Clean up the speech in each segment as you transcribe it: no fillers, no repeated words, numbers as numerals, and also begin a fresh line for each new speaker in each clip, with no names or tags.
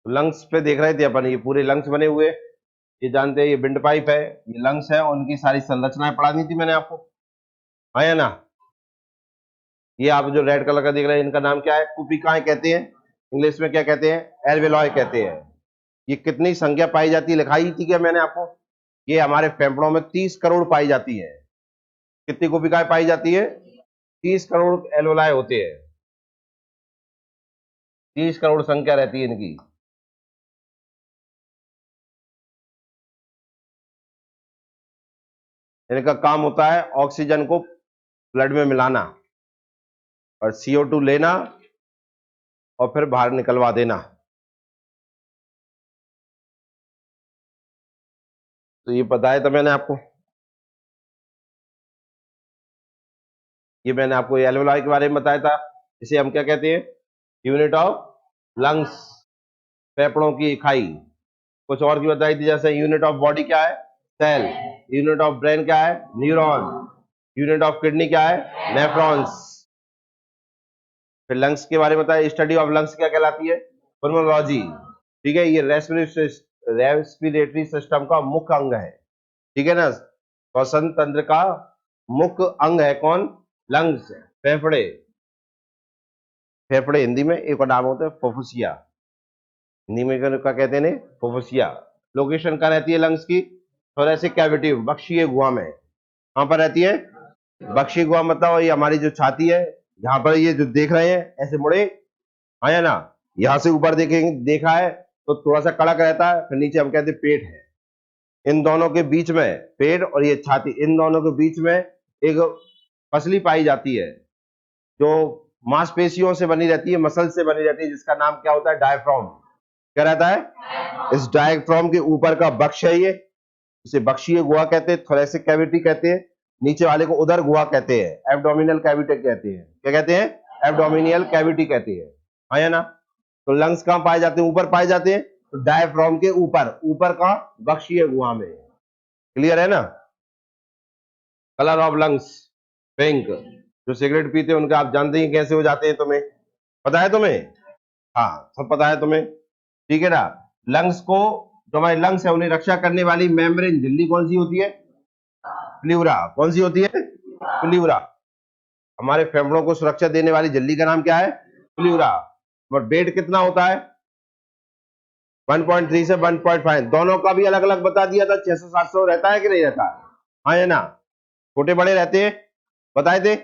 Lungs पे देख रहे थे अपन, ये पूरे लंग्स बने हुए, ये जानते हैं, ये विंड पाइप है, ये लंग्स है, उनकी सारी संरचनाएं पढ़ा दी थी मैंने आपको, हाँ या ना। ये आप जो रेड कलर का देख रहे हैं, इनका नाम क्या है? कुपिकाएं कहते हैं, इंग्लिश में क्या कहते हैं? एल्वेलॉय कहते हैं। ये कितनी संख्या पाई जाती है लिखाई थी क्या मैंने आपको? ये हमारे फेफड़ों में 30 करोड़ पाई जाती है। कितनी कुपिकाएं पाई जाती है? 30 करोड़ एल्वेलॉय होते हैं, 30 करोड़ संख्या रहती है इनकी। इनका काम होता है ऑक्सीजन को ब्लड में मिलाना और CO2 लेना और फिर बाहर निकलवा देना। तो ये बताया था मैंने आपको, ये मैंने आपको एल्वेलॉय के बारे में बताया था। इसे हम क्या कहते हैं? यूनिट ऑफ लंग्स, फेफड़ों की इकाई। कुछ और की बताई थी, जैसे यूनिट ऑफ बॉडी क्या है? सेल। यूनिट ऑफ ब्रेन क्या है? न्यूरॉन। यूनिट ऑफ किडनी क्या है? नेफ्रॉन्स। फिर लंग्स के बारे में बताया, स्टडी ऑफ लंग्स क्या कहलाती है? पल्मोनोलॉजी। ठीक है, ये रेस्पिरेटरी सिस्टम का मुख्य अंग है, ठीक है ना। श्वसन तंत्र का मुख्य अंग है कौन? लंग्स, फेफड़े। फेफड़े हिंदी में एक और नाम होता है फुफ्फुसिया, हिंदी में क्या कहते हैं? फुफ्फुसिया। लोकेशन कहाँ रहती है लंग्स की? थोरेसिक कैविटी, बक्षीय गुहा में। कहां पर रहती है? बक्षीय गुहा, मतलब ये हमारी जो छाती है, यहाँ पर ये जो देख रहे हैं ऐसे मुड़े, हाँ या ना। यहां से ऊपर देखेंगे, देखा है तो थोड़ा सा कड़क रहता है, फिर नीचे हम कहते हैं पेट है। इन दोनों के बीच में, पेट और ये छाती, इन दोनों के बीच में एक पसली पाई जाती है जो मांसपेशियों से बनी रहती है, मसल से बनी रहती है, जिसका नाम क्या होता है? डायफ्राम। क्या रहता है? इस डायफ्राम के ऊपर का बक्ष है ये, इसे बक्षीय गुहा कहते हैं, थोरेसिक कैविटी कहते हैं। नीचे वाले को उदर गुहा कहते हैं, एब्डोमिनल कैविटी कहते हैं। क्या कहते हैं? एब्डोमिनियल कैविटी कहते हैं, हाँ या ना। तो लंग्स कहां पाए जाते हैं? ऊपर पाए जाते हैं, तो डायफ्राम के ऊपर, ऊपर का बक्षीय गुहा में। क्लियर है ना। Colour of lungs pink. जो सिगरेट पीते हैं उनके आप जानते ही कैसे हो जाते हैं, तुम्हें पता है? तुम्हें हाँ, सब पता है तुम्हें, ठीक है ना। लंग्स को, जो हमारे लंग्स है उन्हें रक्षा करने वाली मेम्ब्रेन झिल्ली कौन सी होती है? प्ल्यूरा। कौन सी होती है? प्ल्यूरा। हमारे फेफड़ों को सुरक्षा देने वाली झिल्ली का नाम क्या है? प्ल्यूरा। और वेट कितना होता है? 1.3 से 1.5। दोनों का भी अलग अलग बता दिया था, 600-700 रहता है कि नहीं रहता? हाँ या ना। छोटे बड़े रहते हैं, बताए थे।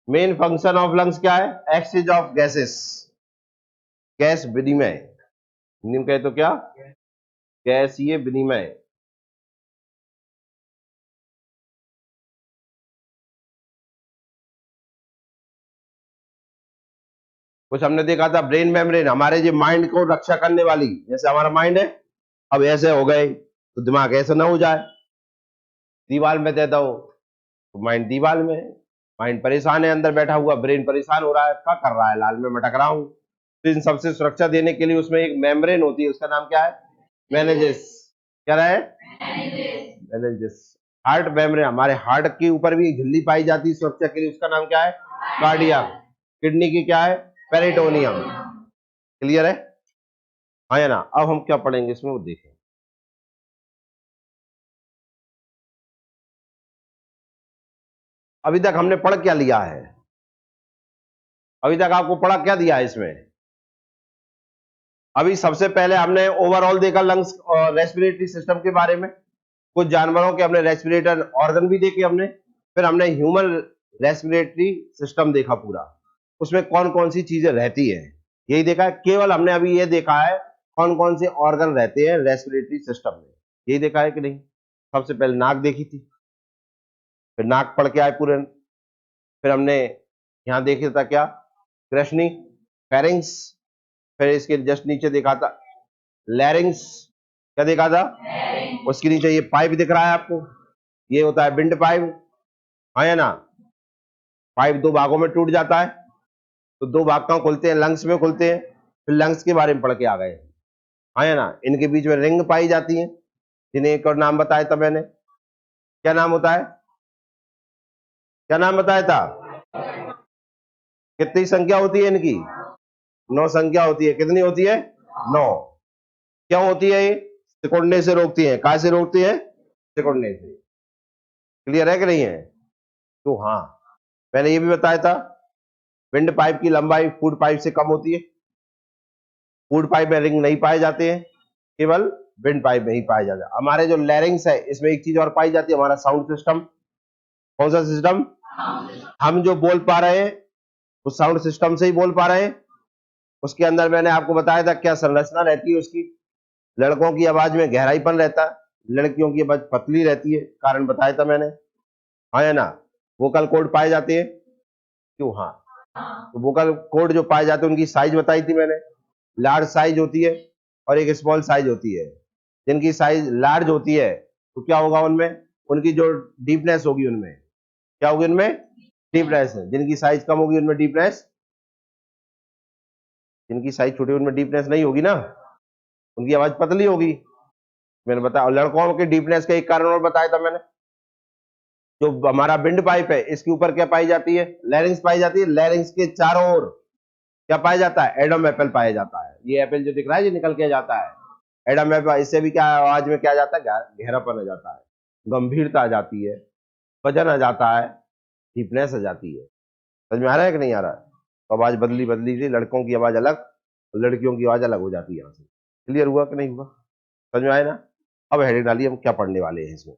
मेन फंक्शन ऑफ लंग्स क्या है? एक्सचेंज ऑफ गैसेस, गैस विनिमय। हिंदी में कहे तो क्या? गैसीय विनिमय। कुछ हमने देखा था ब्रेन मेम्ब्रेन, हमारे जो माइंड को रक्षा करने वाली, जैसे हमारा माइंड है, अब ऐसे हो गए तो दिमाग ऐसे ना हो जाए, दीवार में देता हो तो माइंड दीवार में है, माइंड परेशान है, अंदर बैठा हुआ ब्रेन परेशान हो रहा है, क्या कर रहा है, लाल में मटक रहा हूं। तो इन सबसे सुरक्षा देने के लिए उसमें एक मेम्ब्रेन होती है, उसका नाम क्या है? मेनेजेस। क्या रहा है? मेनेजेस। हार्ट मेम्ब्रेन, हमारे हार्ट के ऊपर भी एक झिल्ली पाई जाती है सुरक्षा के लिए, उसका नाम क्या है? कार्डियक। किडनी की क्या है? पेरिटोनियम। क्लियर है, हाँ या ना। अब हम क्या पढ़ेंगे इसमें वो देखें। अभी तक हमने पढ़ क्या लिया है? अभी तक आपको पढ़ा क्या दिया है इसमें? अभी सबसे पहले हमने ओवरऑल देखा लंग्स और रेस्पिरेटरी सिस्टम के बारे में, कुछ जानवरों के हमने रेस्पिरेटर ऑर्गन भी देखे हमने, फिर हमने ह्यूमन रेस्पिरेटरी सिस्टम देखा पूरा, उसमें कौन कौन सी चीजें रहती है यही देखा है। केवल हमने अभी ये देखा है कौन कौन से ऑर्गन रहते हैं रेस्पिरेटरी सिस्टम में, यही देखा है कि नहीं? सबसे पहले नाक देखी थी, फिर नाक पढ़ के आए पूरे, फिर हमने यहां देखा था क्या? ग्रेशनी, फेरिंग्स, फिर इसके जस्ट नीचे देखा था लैरिंग्स। क्या देखा था? उसके नीचे ये पाइप दिख रहा है आपको, ये होता है विंड पाइप, हाँ या ना। पाइप दो भागों में टूट जाता है, तो दो भाग कहां खुलते हैं? लंग्स में खुलते हैं। फिर लंग्स के बारे में पढ़ के आ गए, हाँ या ना। इनके बीच में रिंग पाई जाती है, जिन्हें एक और नाम बताया था मैंने, क्या नाम होता है? क्या नाम बताया था? कितनी संख्या होती है इनकी? 9 संख्या होती है। कितनी होती है? नो। क्यों होती है ये? सिकुड़ने से रोकती है। कहां से रोकती है? सिकुड़ने से। क्लियर है कि नहीं है? तो हाँ, मैंने ये भी बताया था विंड पाइप की लंबाई फूड पाइप से कम होती है। फूड पाइप में रिंग नहीं पाए जाते हैं, केवल विंड पाइप में ही पाए जाते हैं। हमारे जो लैरिंग्स है इसमें एक चीज और पाई जाती है, हमारा साउंड सिस्टम। कौन सा सिस्टम? हम जो बोल पा रहे हैं उस साउंड सिस्टम से ही बोल पा रहे हैं। उसके अंदर मैंने आपको बताया था क्या संरचना रहती है उसकी। लड़कों की आवाज में गहराईपन रहता है, लड़कियों की आवाज पतली रहती है, कारण बताया था मैंने। हाँ या ना? वोकल कोड पाए जाते हैं। क्यों? हाँ। तो वोकल कोड जो पाए जाते हैं उनकी साइज बताई थी मैंने। लार्ज साइज होती है और एक स्मॉल साइज होती है। जिनकी साइज लार्ज होती है तो क्या होगा उनमें? उनकी जो डीपनेस होगी उनमें क्या होगी? उनमें डीपनेस है। जिनकी साइज कम होगी उनमें डीपनेस, जिनकी साइज छोटी उनमें डीपनेस नहीं होगी ना, उनकी आवाज पतली होगी। मैंने बताया। और लड़कों के डीपनेस का एक कारण और बताया था मैंने। जो हमारा विंड पाइप है इसके ऊपर क्या पाई जाती है? लैरिंग्स पाई जाती है। लैरिंग्स के चारों ओर क्या पाया जाता है? एडम एपल पाया जाता है। ये एपल जो दिख रहा है जो निकल के जाता है, एडम एपल। इससे भी क्या आवाज में क्या आ जाता है? गहरापन आ जाता है, गंभीरता आ जाती है, वजन आ जाता है, डीपनेस आ जाती है। समझ में आ रहा है कि नहीं आ रहा है? तो आवाज बदली बदली थी, लड़कों की आवाज अलग, लड़कियों की आवाज अलग हो जाती है यहाँ से। क्लियर हुआ कि नहीं हुआ? समझ में आया ना? अब हेडिंग डालिए, हम क्या पढ़ने वाले हैं इसमें।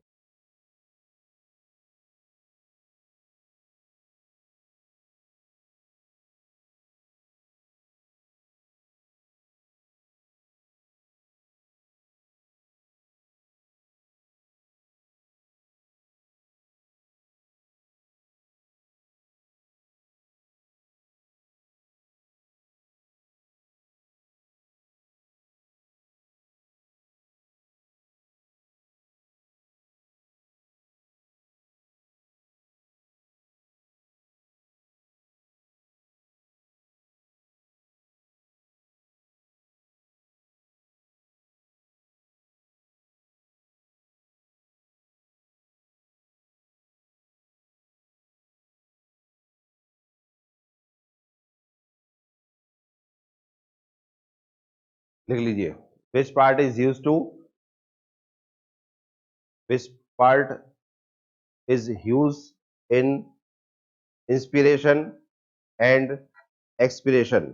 लिख लीजिए। Which part is use to, which part is used in inspiration and expiration.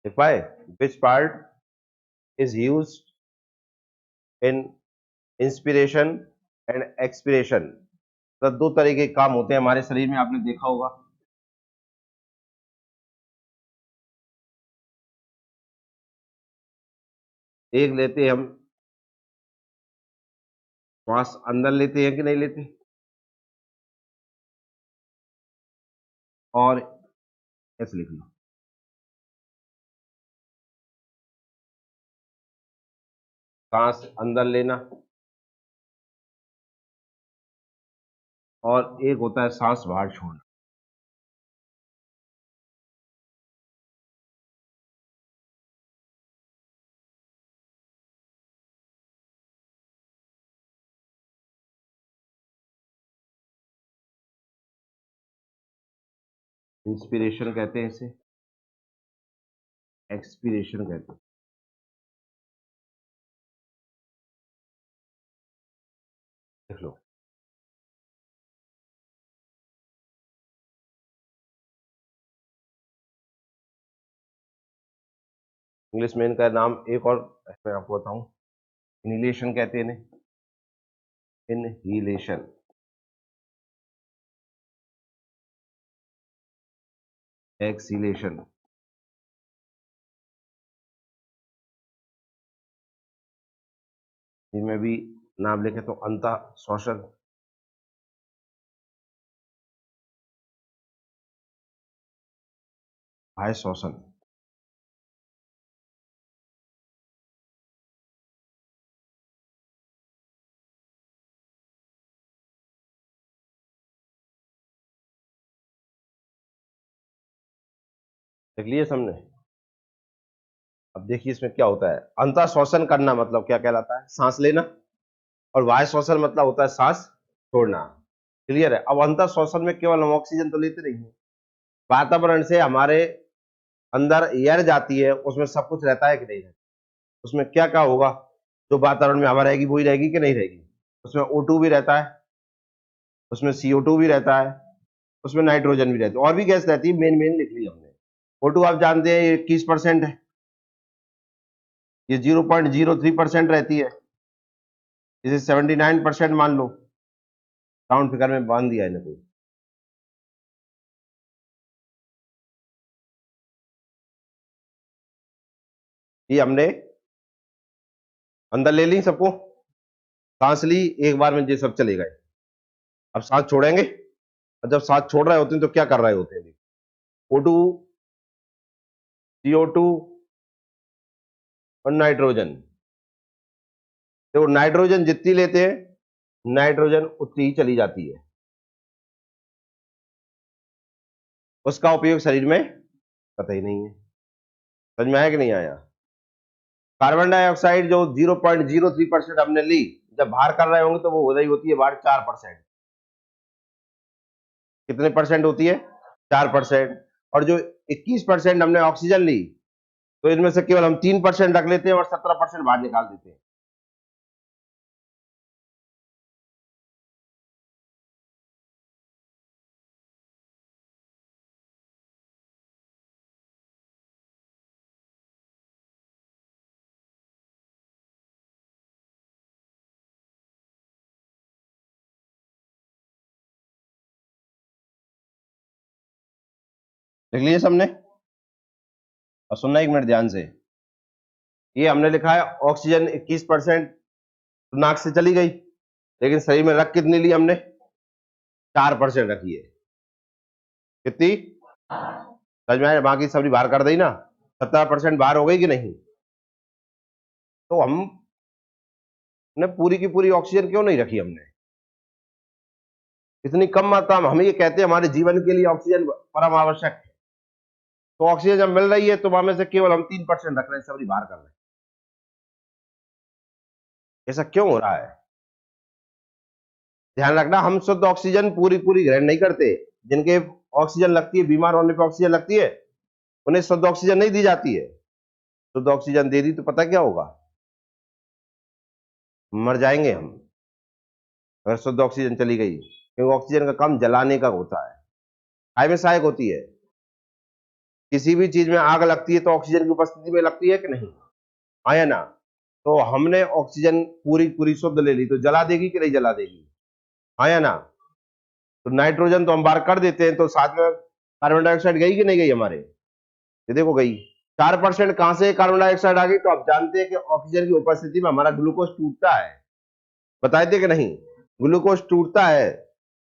लिख पाए? Which part is used in inspiration and expiration? तो दो तरीके के काम होते हैं हमारे शरीर में, आपने देखा होगा। एक लेते हम श्वास अंदर लेते हैं कि नहीं लेते, और ऐसे लिख लो, सांस अंदर लेना, और एक होता है सांस बाहर छोड़ना। इंस्पिरेशन कहते हैं इसे, एक्सपीरेशन कहते हैं। लिख लो। इंग्लिश में इनका नाम एक और मैं आपको बताऊं, इनहेलेशन कहते हैं इन्हें, इनहेलेशन। एक्सीलेशन। इनमें भी नाम लिखे तो अंतः श्वसन, बाह्य श्वसन। देख लिए समझे? अब देखिए इसमें क्या होता है। अंतः श्वसन करना मतलब क्या कहलाता है? सांस लेना। और बाह्य श्वसन मतलब होता है सांस छोड़ना। क्लियर है। अब अंतर श्वसन में केवल हम ऑक्सीजन तो लेते नहीं है, वातावरण से हमारे अंदर एयर जाती है, उसमें सब कुछ रहता है कि नहीं रहता, उसमें क्या क्या होगा, जो वातावरण में हवा रहेगी वही रहेगी कि नहीं रहेगी, उसमें O2 भी रहता है, उसमें CO2 भी रहता है, उसमें नाइट्रोजन भी रहती है, और भी गैस रहती है, मेन मेन लिख ली हमने। O2 आप जानते हैं ये 21% है, ये 0.03% रहती है, इसे 79% मान लो, राउंड फिगर में बांध दिया इन्हें। ये हमने अंदर ले ली सबको, सांस ली, एक बार में ये सब चले गए। अब सांस छोड़ेंगे, और जब सांस छोड़ रहे होते हैं तो क्या कर रहे होते हैं, O2, CO2 और नाइट्रोजन। देखो नाइट्रोजन जितनी लेते हैं नाइट्रोजन उतनी ही चली जाती है, उसका उपयोग शरीर में पता ही नहीं है। समझ में आया कि नहीं आया। कार्बन डाइऑक्साइड जो 0.03% हमने ली, जब बाहर कर रहे होंगे तो वो हो रही होती है बाहर 4%। कितने परसेंट होती है, 4%। और जो 21% हमने ऑक्सीजन ली, तो इनमें से केवल हम 3% रख लेते हैं और 17% बाहर निकाल देते हैं। लिख लिए सबने, और सुनना एक मिनट ध्यान से। ये हमने लिखा है ऑक्सीजन 21% नाक से चली गई, लेकिन शरीर में रख कितनी ली हमने, 4% रखी है। कितनी, समझ में आया, बाकी सब्जी बाहर कर दी ना, 17% बाहर हो गई कि नहीं। तो हमने पूरी की पूरी ऑक्सीजन क्यों नहीं रखी हमने, इतनी कम मात्रा में। हम ये कहते हैं हमारे जीवन के लिए ऑक्सीजन परम आवश्यक है, तो ऑक्सीजन जब मिल रही है तो वहां में से केवल हम 3% रख रहे हैं, सब्जी बाहर कर रहे हैं। ऐसा क्यों हो रहा है, ध्यान रखना, हम शुद्ध ऑक्सीजन पूरी पूरी ग्रहण नहीं करते। जिनके ऑक्सीजन लगती है, बीमार होने पर ऑक्सीजन लगती है, उन्हें शुद्ध ऑक्सीजन नहीं दी जाती है। शुद्ध ऑक्सीजन दे दी तो पता क्या होगा, मर जाएंगे हम, अगर शुद्ध ऑक्सीजन चली गई, क्योंकि ऑक्सीजन का काम जलाने का होता है, काय में सहायक होती है। किसी भी चीज में आग लगती है तो ऑक्सीजन की उपस्थिति में लगती है कि नहीं, आया ना। तो हमने ऑक्सीजन पूरी पूरी शुद्ध ले ली, तो जला देगी कि नहीं जला देगी, आया ना। तो नाइट्रोजन तो हम बाहर कर देते हैं, तो साथ में कार्बन डाइऑक्साइड गई कि नहीं गई हमारे, ये देखो गई। 4% कहां से कार्बन डाइऑक्साइड आ गई, तो आप जानते हैं कि ऑक्सीजन की उपस्थिति में हमारा ग्लूकोज टूटता है, बताए थे कि नहीं, ग्लूकोज टूटता है,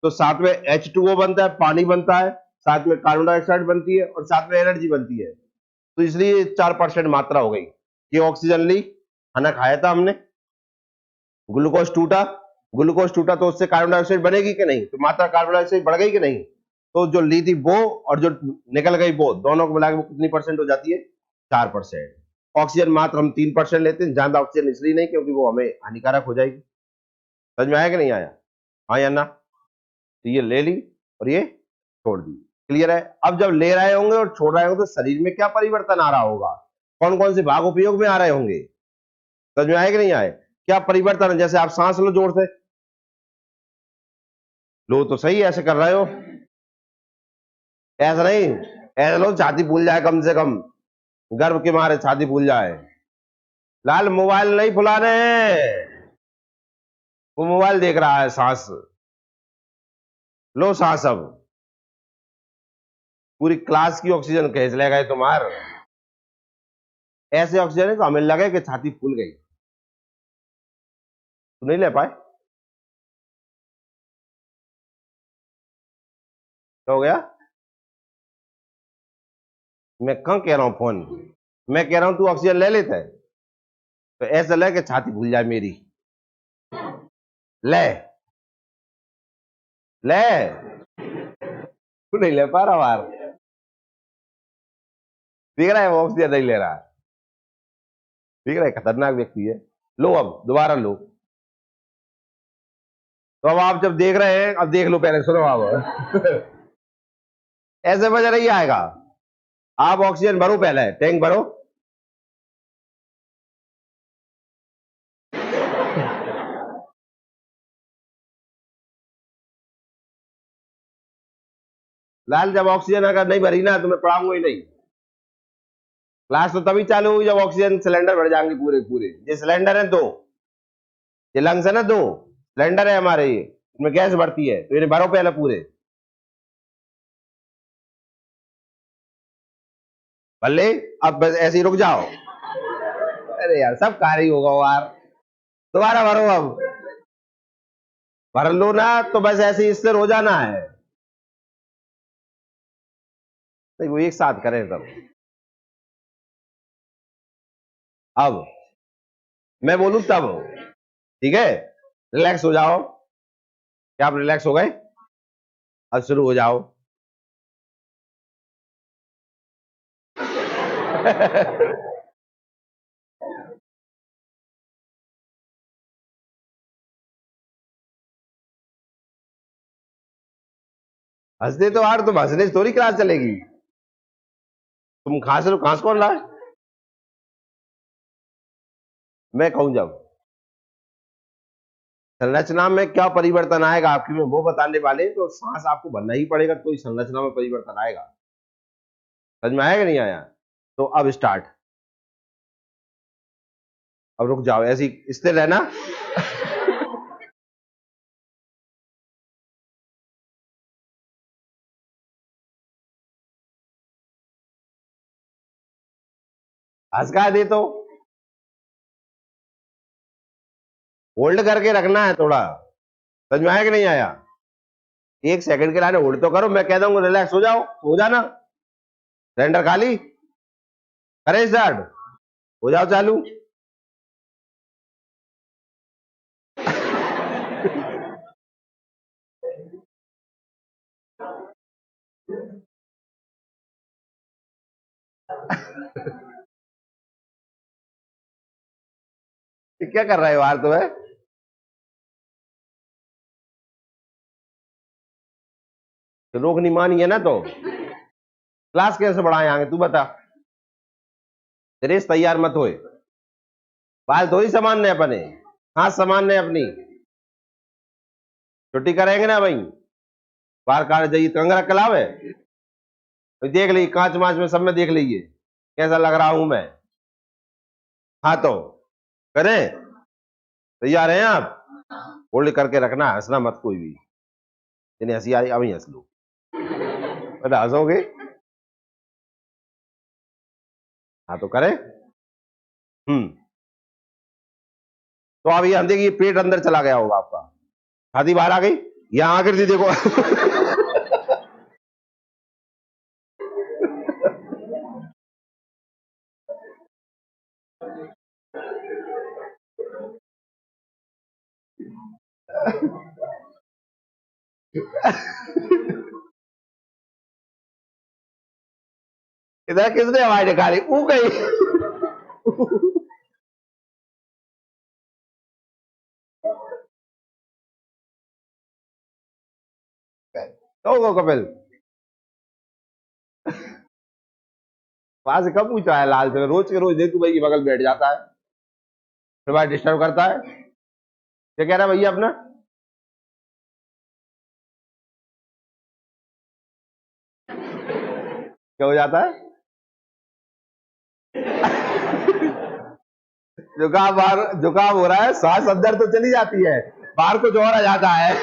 तो साथ में H2O बनता है, पानी बनता है, साथ में कार्बन डाइऑक्साइड बनती है, और साथ में एनर्जी बनती है। तो इसलिए 4% मात्रा हो गई कि ऑक्सीजन ली, खाना खाया था हमने, ग्लूकोज टूटा, ग्लूकोज टूटा तो उससे कार्बन डाइऑक्साइड बनेगी कि नहीं, तो मात्रा कार्बन डाइऑक्साइड बढ़ गई कि नहीं। तो जो ली थी वो और जो निकल गई वो, दोनों को मिलाकर कितनी परसेंट हो जाती है, 4%। ऑक्सीजन मात्र हम 3% लेते हैं, ज्यादा ऑक्सीजन इसलिए नहीं क्योंकि वो हमें हानिकारक हो जाएगी। समझ में आया कि नहीं आया, हाँ या ना। तो ये ले ली और ये छोड़ दी, क्लियर है। अब जब ले रहे होंगे और छोड़ रहे होंगे तो शरीर में क्या परिवर्तन आ रहा होगा, कौन कौन से भाग उपयोग में आ रहे होंगे, समझ में आए कि नहीं आए, क्या परिवर्तन है। जैसे आप सांस लो जोर से, लो तो सही, ऐसे कर रहे हो, ऐसा नहीं, ऐसा लो छाती फूल जाए, कम से कम गर्व के मारे छाती फूल जाए। लाल मोबाइल नहीं फुलाने हैं, वो मोबाइल देख रहा है, सांस लो, सांस अब पूरी क्लास की ऑक्सीजन खींच ले गए तुम्हार, ऐसे ऑक्सीजन है तो हमें लगे कि छाती फूल गई, तो नहीं ले पाए, क्या हो गया। मैं कहां कह रहा हूं फोन, मैं कह रहा हूं तू ऑक्सीजन ले लेता है, तो ऐसा ले कि छाती फूल जाए मेरी, ले ले, तू नहीं ले पा रहा यार, देख रहा है वो ऑक्सीजन नहीं ले रहा है, देख रहा है खतरनाक व्यक्ति है। लो अब दोबारा लो, तो अब आप जब देख रहे हैं, अब देख लो, पहले सुनो आप। ऐसे मजा नहीं आएगा। आप ऑक्सीजन भरो, पहले टैंक भरो। लाल, जब ऑक्सीजन अगर नहीं भरी ना तो मैं पढ़ाऊंगा ही नहीं। क्लास तो तभी चालू हुई जब ऑक्सीजन सिलेंडर भर जाएंगे पूरे पूरे। ये सिलेंडर है दो, ये लंग्स है ना, दो सिलेंडर है हमारे, ये इसमें गैस भरती है, तो इन्हें भरो पहले पूरे। भले, अब बस ऐसे ही रुक जाओ। अरे यार, सब कार्य ही होगा यार। दोबारा भरो अब। भर लो ना, तो बस ऐसे ही स्थिर हो जाना है। नहीं, वो एक साथ करें सब। अब मैं बोलूं तब, ठीक है? रिलैक्स हो जाओ। क्या आप रिलैक्स हो गए? अब शुरू हो जाओ। हंसते तो यार, तुम हंसने से थोड़ी क्लास चलेगी। तुम खांस लो, खांस कौन रहा है? मैं कहूं जब संरचना में क्या परिवर्तन आएगा आपकी, में वो बताने वाले, तो सांस आपको भरना ही पड़ेगा, तो इस संरचना में परिवर्तन आएगा। समझ में आया कि नहीं आया? तो अब स्टार्ट। अब रुक जाओ, ऐसी स्थिर रहना। हंस का दे तो होल्ड करके रखना है थोड़ा। समझ में आया कि नहीं आया? एक सेकंड के लिए होल्ड तो करो, मैं कह दूंगा रिलैक्स हो जाओ, हो जाना। सिलेंडर खाली, करें स्टार्ट, हो जाओ चालू। क्या कर रहे हो यार तुम्हें? तो रोक नहीं मानी है ना, तो क्लास कैसे बढ़ाए आगे तू बता। रेस तैयार मत होए। बाल थोड़ी समान ने अपने, हाथ समान ने अपनी। छुट्टी करेंगे ना भाई, बाहर कार जाइए, कंगरा कलावे। तो देख लीजिए, कांच मांच में सब में देख लीजिए कैसा लग रहा हूं मैं। हाँ तो करें, तैयार हैं आप? होल्ड करके रखना, हंसना मत कोई भी। जिन्हें हंसी आई अभी हंस लो, बता हंसोगे। हाँ तो करें। हम्म। तो अब ये हम देखिए, पेट अंदर चला गया होगा आपका, छाती बाहर आ गई, यहाँ आकर थी देखो। इधर किसने आवाज निकाली, ऊ गई। तो कपिल, वहां से कब पूछा है लाल से? रोज के रोज देख तू भाई के बगल बैठ जाता है, फिर भाई डिस्टर्ब करता है। क्या कह रहा है भैया अपना? क्या हो जाता है? जुकाम, बाहर जुकाम हो रहा है, सांस अंदर तो चली जाती है, बाहर कुछ और आ जाता है।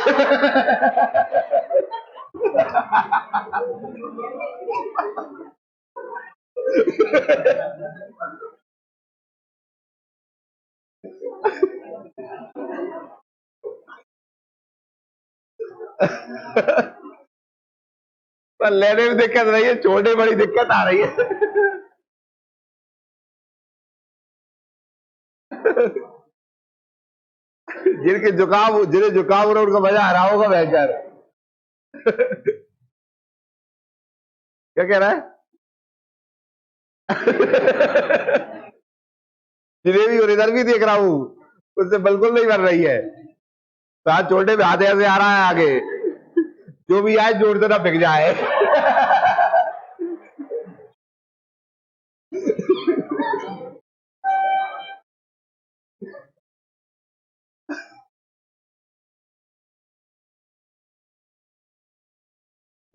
पर लेने में दिक्कत नहीं है, छोड़ने में बड़ी दिक्कत आ रही है। जिन्हें जुकाम हो रहा है, उनका मजा आ रहा होगा भयंकर। क्या कह रहा है? जिलेबी और इधर भी देख रहा हूं, उससे बिल्कुल नहीं बन रही है। साथ छोड़ने में हाथ ऐसे आ रहा है आगे, जो भी आए जोड़ देना बिक जाए।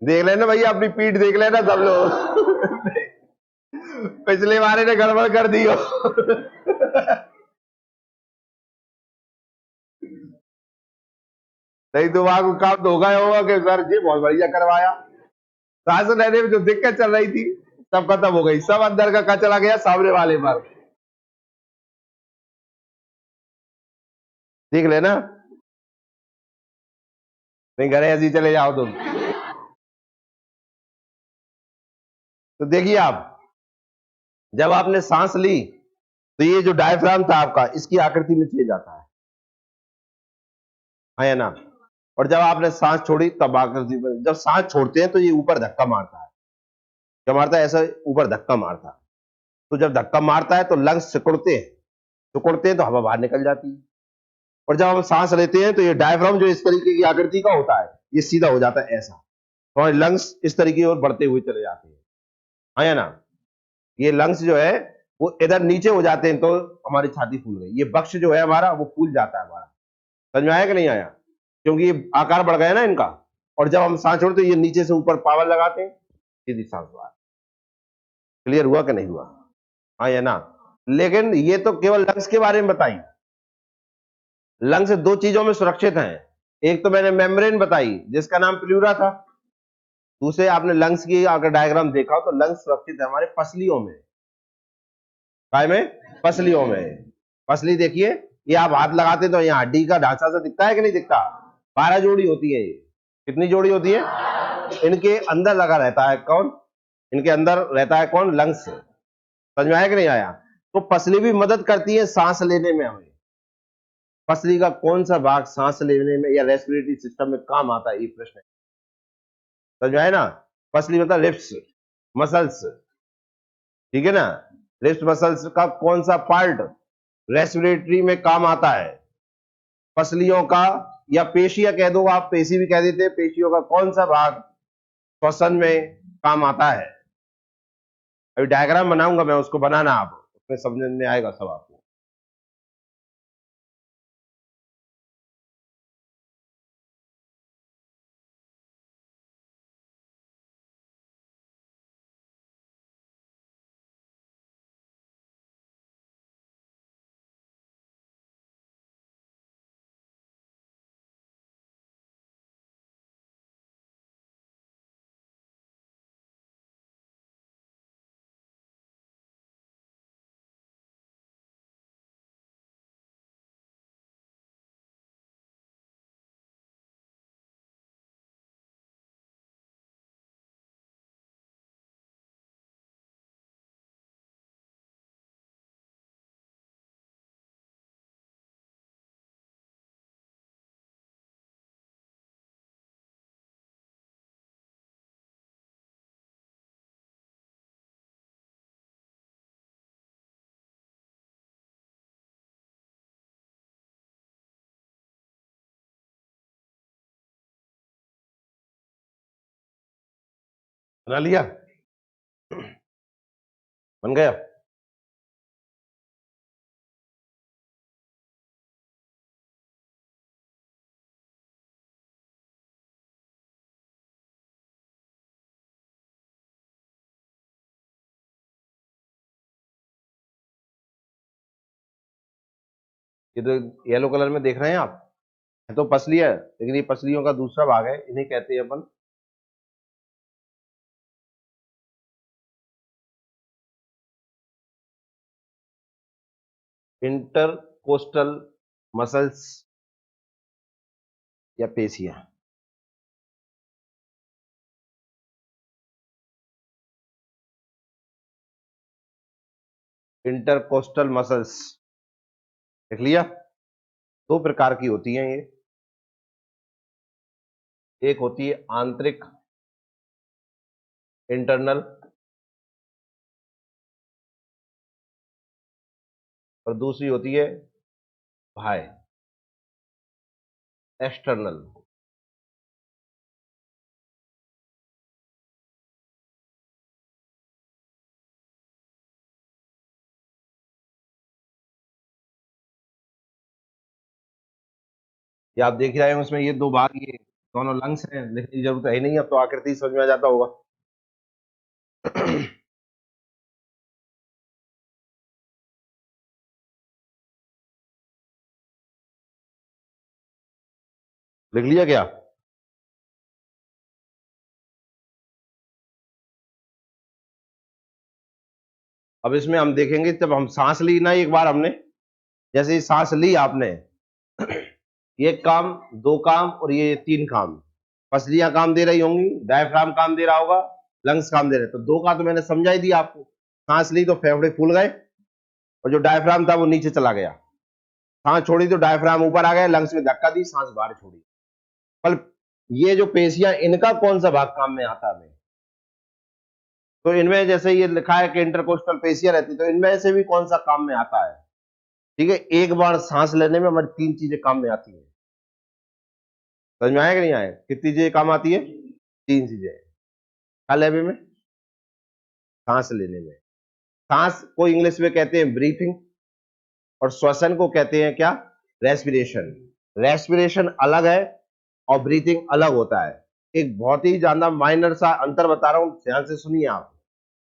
देख लेना भैया, अपनी पीठ देख लेना सब लोग। पिछले बारे ने गड़बड़ कर दी हो। नहीं तो वहां को काम तो हो गया होगा कि सर जी बहुत बढ़िया करवाया। सांस लेने में जो दिक्कत चल रही थी सब खत्म हो गई, सब अंदर का चला गया सामने वाले पर। देख लेना, नहीं घर ऐसे ही चले जाओ तुम। तो देखिए आप, जब आपने सांस ली तो ये जो डायफ्राम था आपका, इसकी आकृति में चेंज आता है या ना? और जब आपने सांस छोड़ी तब आकृति में, जब सांस छोड़ते हैं तो ये ऊपर धक्का मारता है। क्या मारता है? ऐसा ऊपर धक्का मारता है। तो जब धक्का मारता है तो लंग्स सिकुड़ते हैं तो हवा बाहर निकल जाती है। और जब हम सांस लेते हैं तो ये डायफ्राम जो इस तरीके की आकृति का होता है, ये सीधा हो जाता है ऐसा, और लंग्स इस तरीके की ओर बढ़ते हुए चले जाते हैं। हाँ या ना? ये लंग्स जो है वो इधर नीचे हो जाते हैं तो हमारी छाती फूल गई। ये बक्ष जो है हमारा वो फूल जाता है हमारा। समझ में आया कि नहीं आया? क्योंकि ये आकार बढ़ गया ना इनका। और जब हम सांस छोड़ते हैं ये नीचे से ऊपर पावर लगाते हैं, सीधी सांस बाहर। क्लियर हुआ कि नहीं हुआ? हाँ या ना? लेकिन ये तो केवल लंग्स के बारे में बताई। लंग्स दो चीजों में सुरक्षित हैं। एक तो मैंने मेम्ब्रेन बताई जिसका नाम प्लूरा था। दूसरे आपने लंग्स की अगर डायग्राम देखा हो तो लंग्स सुरक्षित है हमारे पसलियों में। काय में? पसलियों में। पसली देखिए, ये आप हाथ लगाते तो यहाँ हड्डी का ढांचा सा दिखता है कि नहीं दिखता? 12 जोड़ी होती है ये। कितनी जोड़ी होती है? इनके अंदर लगा रहता है कौन? इनके अंदर रहता है कौन? लंग्स। समझ में आया कि नहीं आया? तो पसली भी मदद करती है सांस लेने में हमें। पसली का कौन सा भाग सांस लेने में या रेस्पिरेटरी सिस्टम में काम आता है, ये प्रश्न है। समझ में आया ना? पसली मतलब रिब्स मसल्स, ठीक है ना? रिब्स मसल्स का कौन सा पार्ट रेस्पिरेटरी में काम आता है? पसलियों का, या पेशियां कह दो आप, पेशी भी कह देते हैं। पेशियों का कौन सा भाग श्वसन में काम आता है? अभी डायग्राम बनाऊंगा मैं, उसको बनाना आप, उसमें समझ में आएगा सब आपको। बना लिया? बन गया? ये तो येलो कलर में देख रहे हैं आप, ये तो पसली है, लेकिन ये पसलियों का दूसरा भाग है, इन्हें कहते हैं अपन इंटरकोस्टल मसल्स या पेशियां। इंटरकोस्टल मसल्स देख लिया? दो प्रकार की होती हैं ये। एक होती है आंतरिक, इंटरनल, और दूसरी होती है बाह्य। एक्सटर्नल। ये आप देख रहे हैं उसमें ये दो भाग, ये दोनों लंग्स हैं, लिखने की जरूरत है नहीं, अब तो आकृति समझ में आ जाता होगा। लिख लिया क्या? अब इसमें हम देखेंगे, जब हम सांस ली ना एक बार हमने, जैसे ही सांस ली आपने, एक काम, दो काम और ये तीन काम, पसलियां काम दे रही होंगी, डायफ्राम काम दे रहा होगा, लंग्स काम दे रहे, तो दो का तो मैंने समझा ही दिया आपको। सांस ली तो फेफड़े फूल गए और जो डायफ्राम था वो नीचे चला गया, सांस छोड़ी तो डायफ्राम ऊपर आ गया, लंग्स में धक्का दी, सांस बाहर छोड़ी। पर ये जो पेशियां, इनका कौन सा भाग काम में आता है? तो इनमें जैसे ये लिखा है कि इंटरकोस्टल पेशियां रहती, तो इनमें से भी कौन सा काम में आता है? ठीक है, एक बार सांस लेने में हमारी तीन चीजें काम में आती है। समझ में आया कि नहीं आया? कितनी चीजें काम आती है? तीन चीजें। क्या लेवे में? सांस लेने में। सांस को इंग्लिश में कहते हैं ब्रीथिंग, और श्वसन को कहते हैं क्या? रेस्पिरेशन। रेस्पिरेशन अलग है और ब्रीथिंग अलग होता है। एक बहुत ही ज्यादा माइनर सा अंतर बता रहा हूं, ध्यान से सुनिए आप।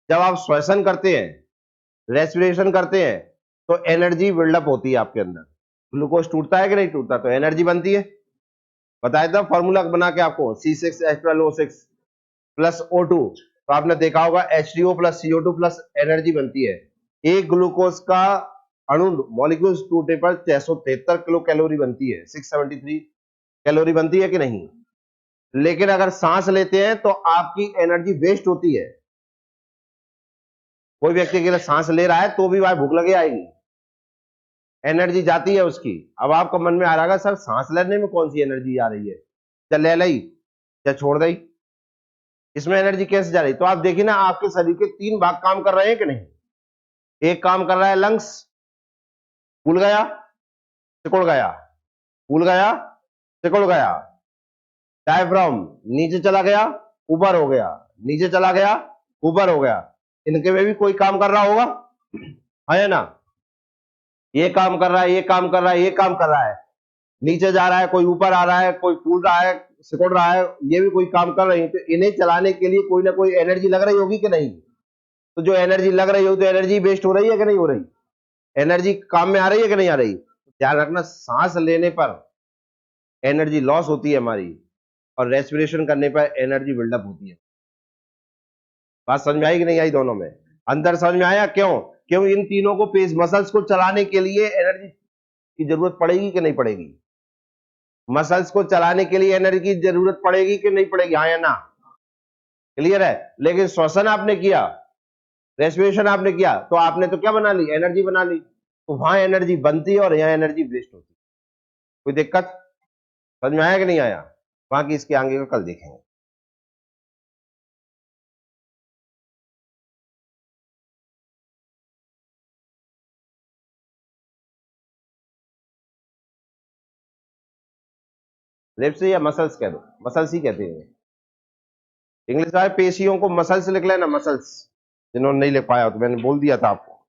जब आप श्वसन करते हैं, रेस्पिरेशन करते हैं, तो एनर्जी बिल्डअप होती है आपके अंदर। ग्लूकोज टूटता है कि नहीं टूटता? तो एनर्जी बनती है। बताया था फॉर्मूला बना के आपको, C6H12O6 प्लस O2। तो आपने देखा होगा H2O plus CO2 plus energy बनती है। एक ग्लूकोज का अणु मॉलिक्यूल्स टूटने पर 673 किलो कैलोरी बनती है, 673 कैलोरी बनती है कि नहीं? लेकिन अगर सांस लेते हैं तो आपकी एनर्जी वेस्ट होती है। कोई व्यक्ति के लिए सांस ले रहा है तो भी वह भूख लगे आएगी, एनर्जी जाती है उसकी। अब आपको मन में आ रहा है सर सांस लेने में कौन सी एनर्जी आ रही है, चल ले ली या छोड़ दी, इसमें एनर्जी कैसे जा रही? तो आप देखिए ना, आपके शरीर के तीन भाग काम कर रहे हैं कि नहीं? एक काम कर रहा है लंग्स, फूल गया, सिकुड़ गया, फूल गया, सिकुड़ गया। डायफ्राम नीचे चला गया, ऊपर हो गया, नीचे चला गया, ऊपर हो गया। इनके में भी कोई काम कर रहा होगा, है ना? ये काम कर रहा है, ये काम कर रहा है, ये काम कर रहा है, नीचे जा रहा है, कोई ऊपर आ रहा है, कोई फूल रहा है, सिकुड़ रहा है, ये भी कोई काम कर रही है। तो इन्हें चलाने के लिए कोई ना कोई एनर्जी लग रही होगी कि नहीं? तो जो एनर्जी लग रही होगी तो एनर्जी वेस्ट हो रही है कि नहीं हो रही? एनर्जी काम में आ रही है कि नहीं आ रही? ध्यान रखना, सांस लेने पर एनर्जी लॉस होती है हमारी, और रेस्पिरेशन करने पर एनर्जी बिल्डअप होती है। बात समझ में आई कि नहीं आई? दोनों में अंतर समझ में आया? क्यों? क्यों इन तीनों को पेस मसल्स को चलाने के लिए एनर्जी की जरूरत पड़ेगी कि नहीं पड़ेगी? मसल्स को चलाने के लिए एनर्जी की जरूरत पड़ेगी कि नहीं पड़ेगी? हाँ या ना? क्लियर है? लेकिन श्वसन आपने किया, रेस्पिरेशन आपने किया, तो आपने तो क्या बना ली? एनर्जी बना ली। तो वहां एनर्जी बनती है और यहां एनर्जी वेस्ट होती है। कोई दिक्कत? समझ में आया कि नहीं आया? बाकी इसके आगे का कल देखेंगे। रिब्स से या मसल्स कह दो, मसल्स ही कहते हैं इंग्लिश में। पेशियों को मसल्स लिख लेना, मसल्स। जिन्होंने नहीं लिख पाया तो मैंने बोल दिया था आपको।